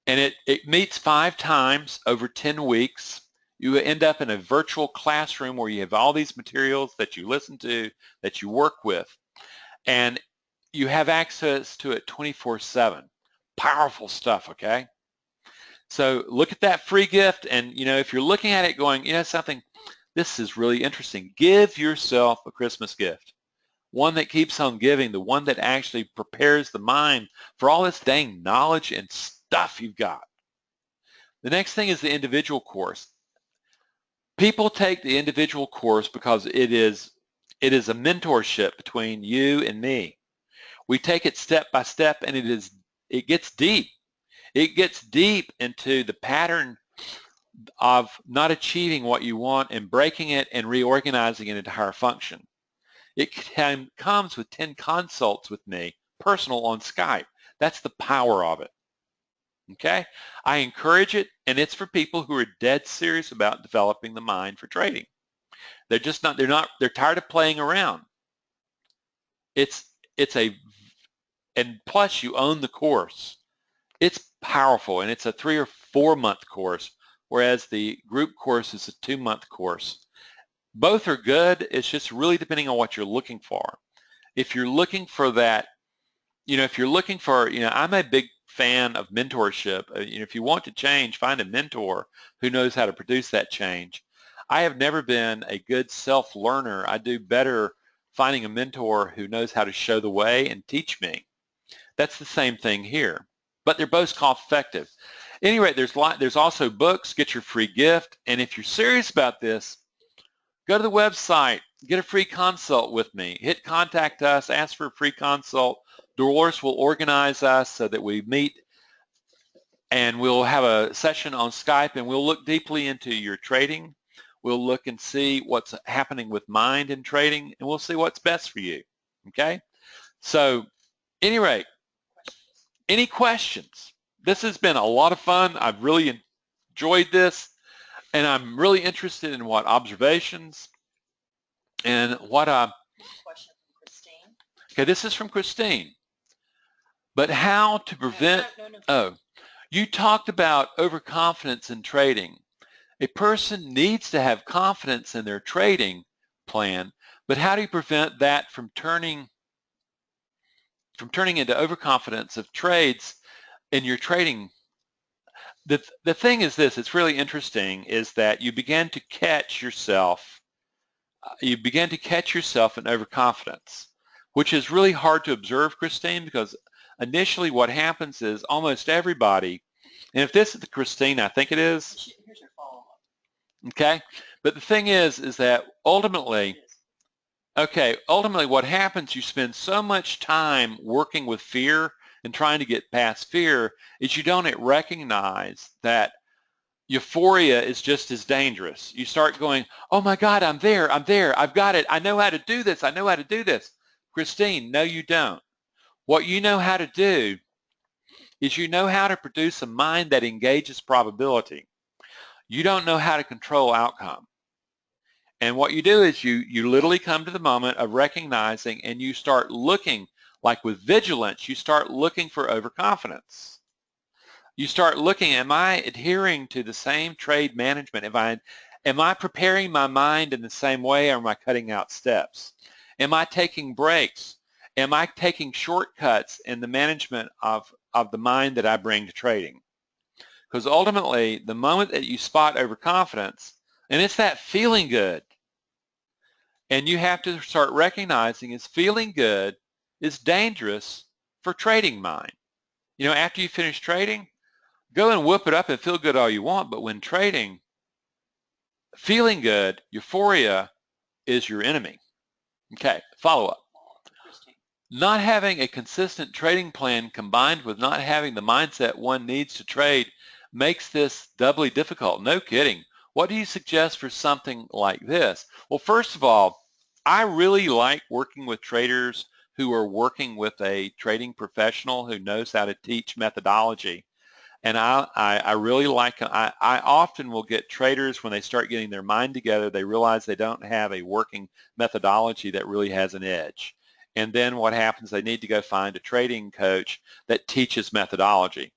And it meets 5 times over 10 weeks. You end up in a virtual classroom where you have all these materials that you listen to, that you work with, and you have access to it 24/7. Powerful stuff, okay? So look at that free gift, and if you're looking at it going, something, this is really interesting, give yourself a Christmas gift. One that keeps on giving, the one that actually prepares the mind for all this dang knowledge and stuff you've got. The next thing is the individual course. People take the individual course because it is a mentorship between you and me. We take it step by step, and it gets deep. It gets deep into the pattern of not achieving what you want and breaking it and reorganizing it into higher function. It comes with 10 consults with me, personal on Skype. That's the power of it. Okay? I encourage it, and it's for people who are dead serious about developing the mind for trading. They're tired of playing around. And plus you own the course. It's powerful, and it's a 3 or 4 month course, whereas the group course is a 2-month course. Both are good. It's just really depending on what you're looking for. If you're looking for that, if you're looking for, I'm a big fan of mentorship. If you want to change, find a mentor who knows how to produce that change. I have never been a good self-learner. I do better finding a mentor who knows how to show the way and teach me. That's the same thing here, but they're both cost-effective. At any rate, there's also books. Get your free gift, and if you're serious about this, Go to the website, get a free consult with me. Hit contact us, ask for a free consult. Dolores will organize us so that we meet and we'll have a session on Skype and we'll look deeply into your trading. We'll look and see what's happening with mind in trading and we'll see what's best for you. Okay? So, any rate, any questions? This has been a lot of fun. I've really enjoyed this and I'm really interested in what observations and what question from Christine. Okay, this is from Christine. But how to prevent Oh, you talked about overconfidence in trading. A person needs to have confidence in their trading plan, but how do you prevent that from turning into overconfidence of trades in your trading? The thing is this, it's really interesting, is that you begin to catch yourself in overconfidence, which is really hard to observe, Christine, because initially what happens is almost everybody, and if this is the Christine, I think it is. Here's your follow-up. Okay, but the thing is that ultimately what happens, you spend so much time working with fear and trying to get past fear, is you don't recognize that euphoria is just as dangerous. You start going, oh my God, I'm there, I've got it, I know how to do this, Christine, no you don't. What you know how to do is you know how to produce a mind that engages probability. You don't know how to control outcome. And what you do is you literally come to the moment of recognizing and you start looking, like with vigilance, you start looking for overconfidence. You start looking, am I adhering to the same trade management? Am I preparing my mind in the same way, or am I cutting out steps? Am I taking breaks? Am I taking shortcuts in the management of the mind that I bring to trading? Because ultimately, the moment that you spot overconfidence, and it's that feeling good, and you have to start recognizing is feeling good is dangerous for trading mind. You know, after you finish trading, go and whoop it up and feel good all you want, but when trading, feeling good, euphoria, is your enemy. Okay, follow up. Not having a consistent trading plan combined with not having the mindset one needs to trade makes this doubly difficult. No kidding. What do you suggest for something like this? Well, first of all, I really like working with traders who are working with a trading professional who knows how to teach methodology. And I really like, I often will get traders when they start getting their mind together, they realize they don't have a working methodology that really has an edge. And then what happens, they need to go find a trading coach that teaches methodology.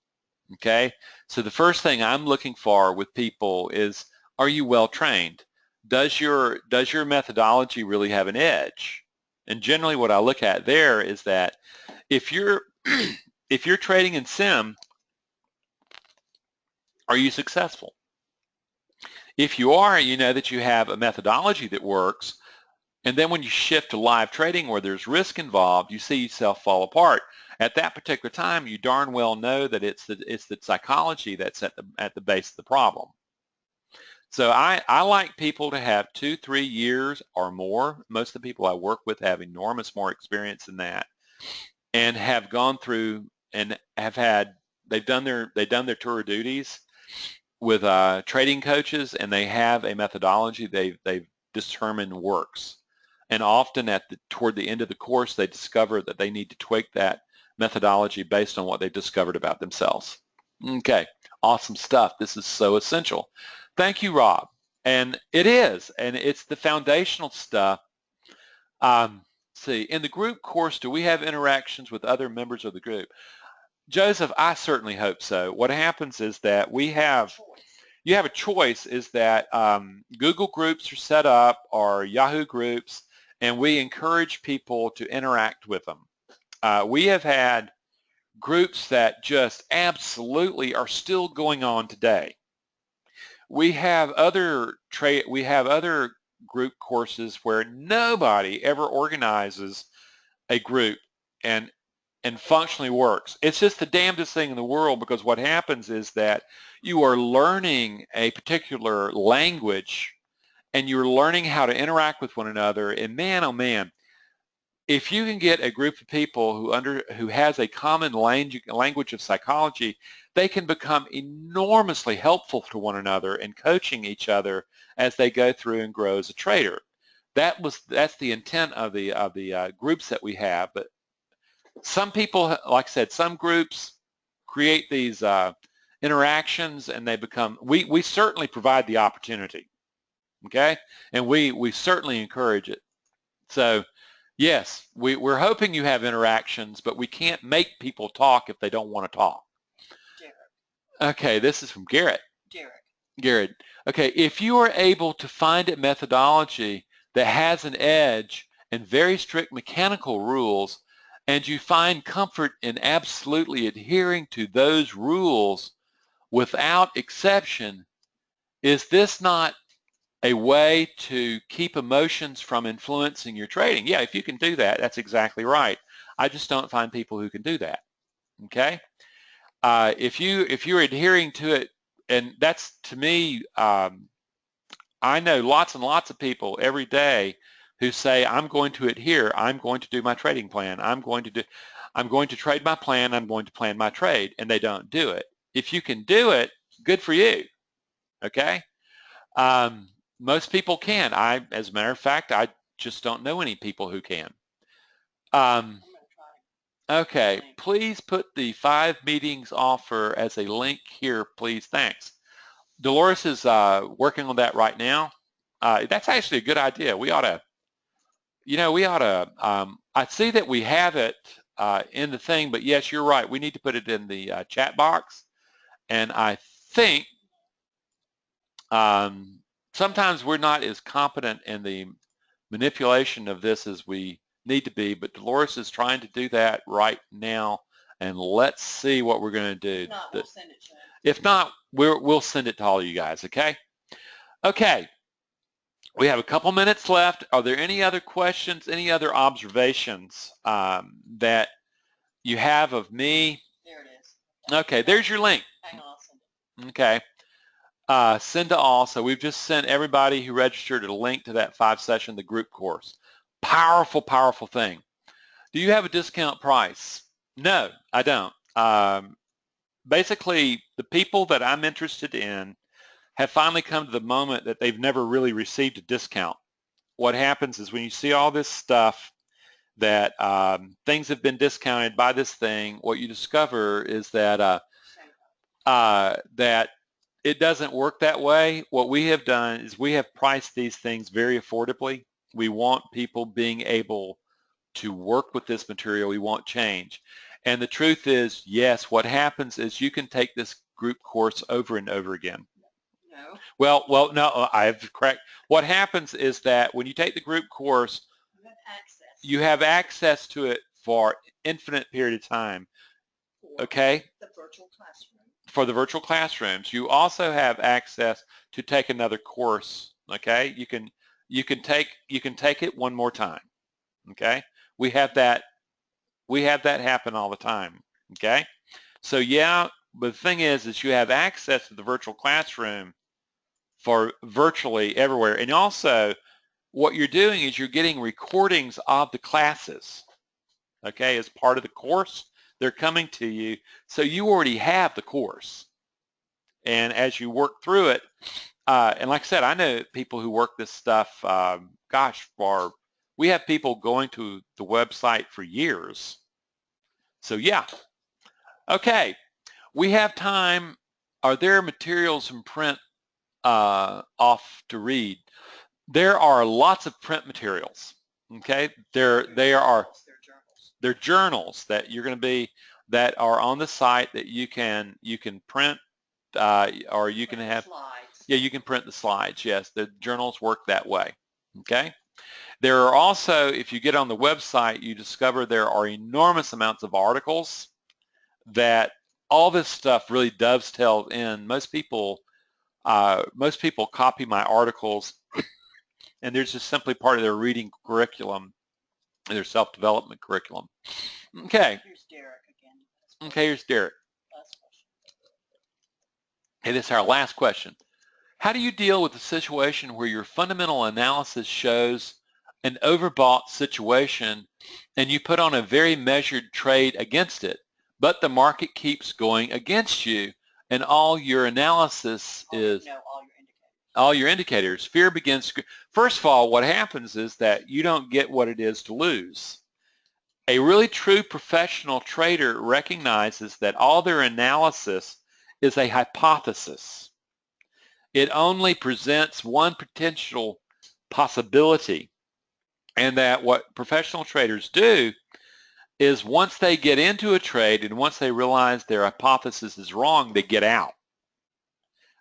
Okay, so the first thing I'm looking for with people is, are you well trained? Does your methodology really have an edge? And generally what I look at there is that if you're if you're trading in sim, are you successful? If you are, you know that you have a methodology that works, and then when you shift to live trading where there's risk involved, you see yourself fall apart. At that particular time, you darn well know that it's the psychology that's at the base of the problem. So I like people to have 2-3 years or more. Most of the people I work with have enormous more experience than that, and have gone through and they've done their tour of duties with trading coaches, and they have a methodology they've determined works. And often toward the end of the course, they discover that they need to tweak that methodology based on what they've discovered about themselves. Okay, awesome stuff. This is so essential. Thank you, Rob. And it's the foundational stuff. See, in the group course, do we have interactions with other members of the group? Joseph, I certainly hope so. What happens is that you have a choice, is that Google groups are set up, or Yahoo groups, and we encourage people to interact with them. We have had groups that just absolutely are still going on today. We have other group courses where nobody ever organizes a group and functionally works. It's just the damnedest thing in the world, because what happens is that you are learning a particular language and you're learning how to interact with one another. And man, oh man, if you can get a group of people who has a common language of psychology, they can become enormously helpful to one another and coaching each other as they go through and grow as a trader. That's the intent of the groups that we have. But some people, like I said, some groups create these interactions, and they become. We certainly provide the opportunity, okay, and we certainly encourage it. So. Yes, we're hoping you have interactions, but we can't make people talk if they don't want to talk. Derek. Okay, this is from Garrett. Derek. Garrett. Okay, if you are able to find a methodology that has an edge and very strict mechanical rules, and you find comfort in absolutely adhering to those rules without exception, is this not a way to keep emotions from influencing your trading? Yeah, if you can do that, that's exactly right. I just don't find people who can do that. Okay, if you're adhering to it, and that's to me, I know lots and lots of people every day who say, I'm going to adhere, I'm going to do my trading plan, I'm going to trade my plan, I'm going to plan my trade, and they don't do it. If you can do it, good for you. Okay. Most people can. As a matter of fact, I just don't know any people who can. Okay, please put the 5 meetings offer as a link here, please. Thanks. Dolores is working on that right now. That's actually a good idea. We ought to, I see that we have it in the thing, but yes, you're right. We need to put it in the chat box. And I think sometimes we're not as competent in the manipulation of this as we need to be, but Dolores is trying to do that right now, and let's see what we're going to do. If not, we'll send it to him. If not, we'll send it to all of you guys, okay? Okay, we have a couple minutes left. Are there any other questions, any other observations that you have of me? There it is. Okay, there's your link. Hang on, I'll send it. Okay. Send to all. So we've just sent everybody who registered a link to that 5-session, the group course. Powerful, powerful thing. Do you have a discount price? No, I don't. Basically, the people that I'm interested in have finally come to the moment that they've never really received a discount. What happens is when you see all this stuff that things have been discounted by this thing, what you discover is that that it doesn't work that way. What we have done is we have priced these things very affordably. We want people being able to work with this material. We want change. And the truth is, yes, what happens is you can take this group course over and over again. No. Well, no, I've correct. What happens is that when you take the group course, you have access to it for infinite period of time. Okay? The virtual classroom. For the virtual classrooms. You also have access to take another course. Okay? You can take it one more time. Okay? We have that happen all the time. Okay? So yeah, but the thing is you have access to the virtual classroom for virtually everywhere. And also what you're doing is you're getting recordings of the classes. Okay, as part of the course. They're coming to you, so you already have the course. And as you work through it, and like I said, I know people who work this stuff, we have people going to the website for years. So yeah. Okay, we have time. Are there materials in print off to read? There are lots of print materials. Okay, they're journals that you're going to be that are on the site that you can print or you can have slides. Yeah, you can print the slides. Yes, the journals work that way. Okay, there are also, if you get on the website, you discover there are enormous amounts of articles that all this stuff really dovetails in. Most people copy my articles and they're just simply part of their reading curriculum, their self-development curriculum. Okay. Here's Derek again. Okay, here's Derek. Last question. Hey, this is our last question. How do you deal with a situation where your fundamental analysis shows an overbought situation and you put on a very measured trade against it, but the market keeps going against you and all your analysis is all your indicators? Fear begins. First of all, what happens is that you don't get what it is to lose. A really true professional trader recognizes that all their analysis is a hypothesis. It only presents one potential possibility, and that what professional traders do is once they get into a trade and once they realize their hypothesis is wrong, they get out.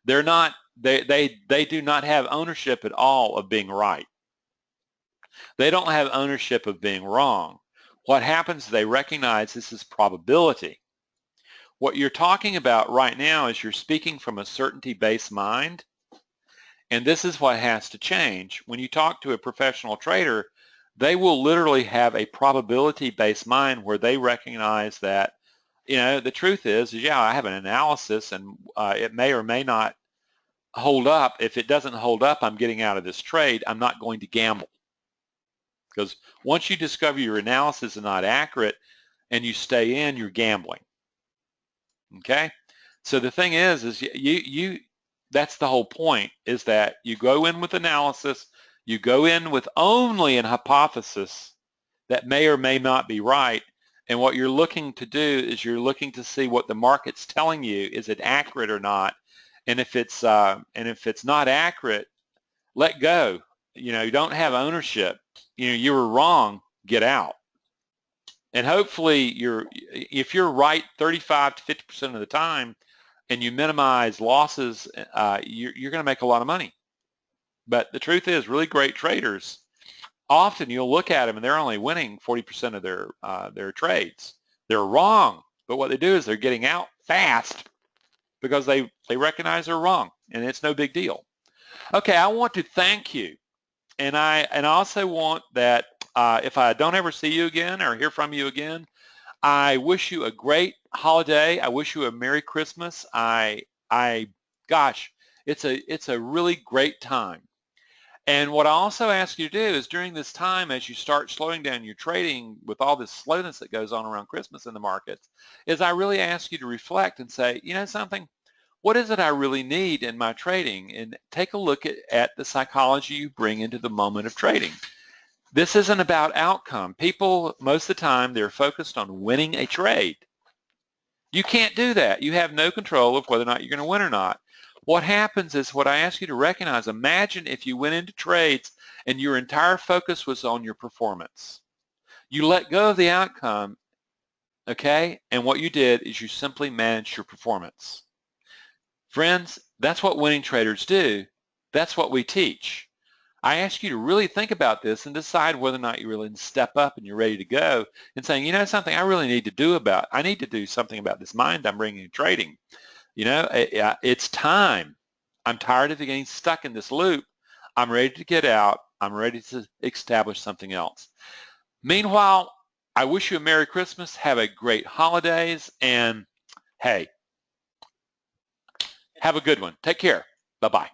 They're not, they do not have ownership at all of being right. They don't have ownership of being wrong. What happens is they recognize this is probability. What you're talking about right now is you're speaking from a certainty-based mind, and this is what has to change. When you talk to a professional trader, they will literally have a probability-based mind where they recognize that, the truth is yeah, I have an analysis and it may or may not hold up. If it doesn't hold up, I'm getting out of this trade. I'm not going to gamble. Because once you discover your analysis is not accurate and you stay in, you're gambling. Okay? So the thing is that's the whole point, is that you go in with analysis, you go in with only an hypothesis that may or may not be right, and what you're looking to do is you're looking to see what the market's telling you. Is it accurate or not? And if it's not accurate, let go. You don't have ownership. You were wrong, get out. And hopefully if you're right 35 to 50% of the time and you minimize losses, you're going to make a lot of money. But the truth is, really great traders, often you'll look at them and they're only winning 40% of their trades. They're wrong, but what they do is they're getting out fast because they recognize they're wrong, and it's no big deal. Okay, I want to thank you, and I also want that if I don't ever see you again or hear from you again, I wish you a great holiday. I wish you a Merry Christmas. Gosh, it's a really great time. And what I also ask you to do is during this time, as you start slowing down your trading with all this slowness that goes on around Christmas in the markets, is I really ask you to reflect and say, something, what is it I really need in my trading? And take a look at the psychology you bring into the moment of trading. This isn't about outcome. People, most of the time, they're focused on winning a trade. You can't do that. You have no control of whether or not you're going to win or not. What happens is what I ask you to recognize. Imagine if you went into trades and your entire focus was on your performance. You let go of the outcome, okay? And what you did is you simply managed your performance. Friends, that's what winning traders do. That's what we teach. I ask you to really think about this and decide whether or not you really step up and you're ready to go and saying, something I really need to do I need to do something about this mind I'm bringing to trading. It's time. I'm tired of getting stuck in this loop. I'm ready to get out. I'm ready to establish something else. Meanwhile, I wish you a Merry Christmas. Have a great holidays. And hey, have a good one. Take care. Bye-bye.